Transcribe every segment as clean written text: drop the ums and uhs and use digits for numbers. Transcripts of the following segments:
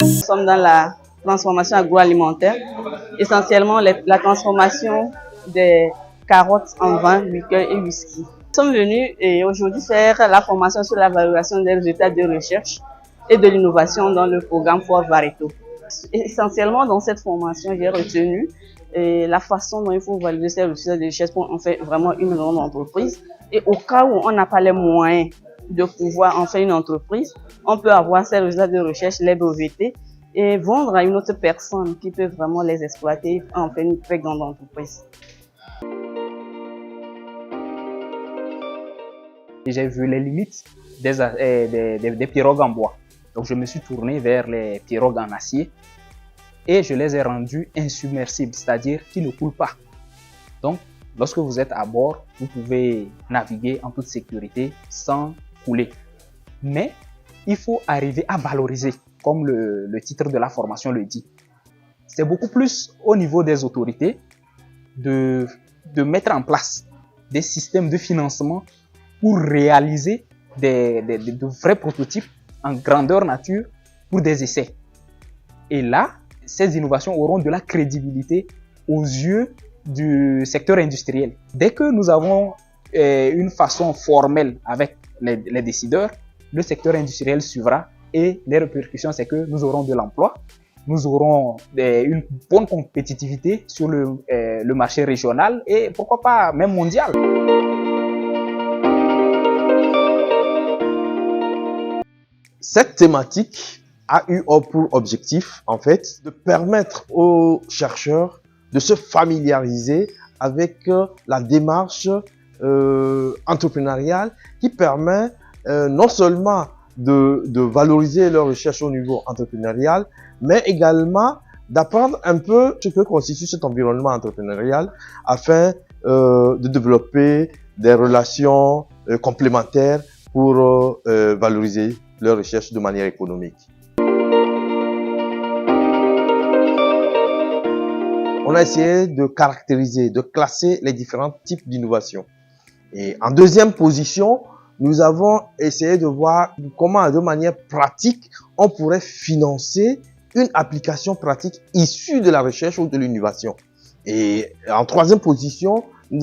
Nous sommes dans la transformation agroalimentaire, essentiellement la transformation des carottes en vin, liqueur et whisky. Nous sommes venus aujourd'hui faire la formation sur la valorisation des résultats de recherche et de l'innovation dans le programme Fort Vareto. Essentiellement, dans cette formation, j'ai retenu la façon dont il faut valoriser ces résultats de recherche pour en faire vraiment une grande entreprise. Et au cas où on n'a pas les moyens de pouvoir en faire une entreprise, on peut avoir ces résultats de recherche, les breveter, et vendre à une autre personne qui peut vraiment les exploiter et en faire une très grande entreprise. J'ai vu les limites des pirogues en bois. Donc je me suis tourné vers les pirogues en acier et je les ai rendues insubmersibles, c'est-à-dire qui ne coulent pas. Donc lorsque vous êtes à bord, vous pouvez naviguer en toute sécurité sans couler. Mais il faut arriver à valoriser, comme le titre de la formation le dit. C'est beaucoup plus au niveau des autorités de mettre en place des systèmes de financement pour réaliser de vrais prototypes en grandeur nature pour des essais. Et là, ces innovations auront de la crédibilité aux yeux du secteur industriel. Dès que nous avons une façon formelle avec les décideurs, le secteur industriel suivra et les répercussions, c'est que nous aurons de l'emploi, nous aurons une bonne compétitivité sur le marché régional et pourquoi pas même mondial. Cette thématique a eu pour objectif, en fait, de permettre aux chercheurs de se familiariser avec la démarche entrepreneuriale qui permet non seulement de valoriser leur recherche au niveau entrepreneurial, mais également d'apprendre un peu ce que constitue cet environnement entrepreneurial afin de développer des relations complémentaires pour valoriser leur recherche de manière économique. On a essayé de caractériser, de classer les différents types d'innovation. Et en deuxième position, nous avons essayé de voir comment, de manière pratique, on pourrait financer une application pratique issue de la recherche ou de l'innovation. Et en troisième position, nous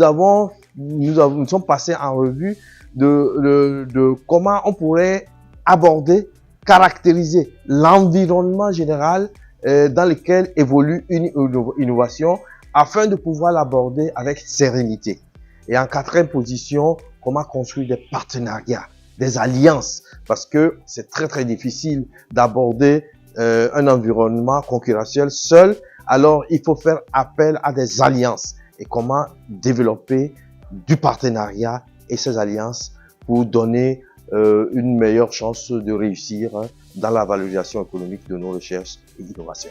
sommes passés en revue de comment on pourrait aborder, caractériser l'environnement général dans lequel évolue une innovation afin de pouvoir l'aborder avec sérénité. Et en quatrième position, comment construire des partenariats, des alliances, parce que c'est très difficile d'aborder un environnement concurrentiel seul, alors il faut faire appel à des alliances et comment développer du partenariat et ces alliances pour donner une meilleure chance de réussir dans la valorisation économique de nos recherches et d'innovation.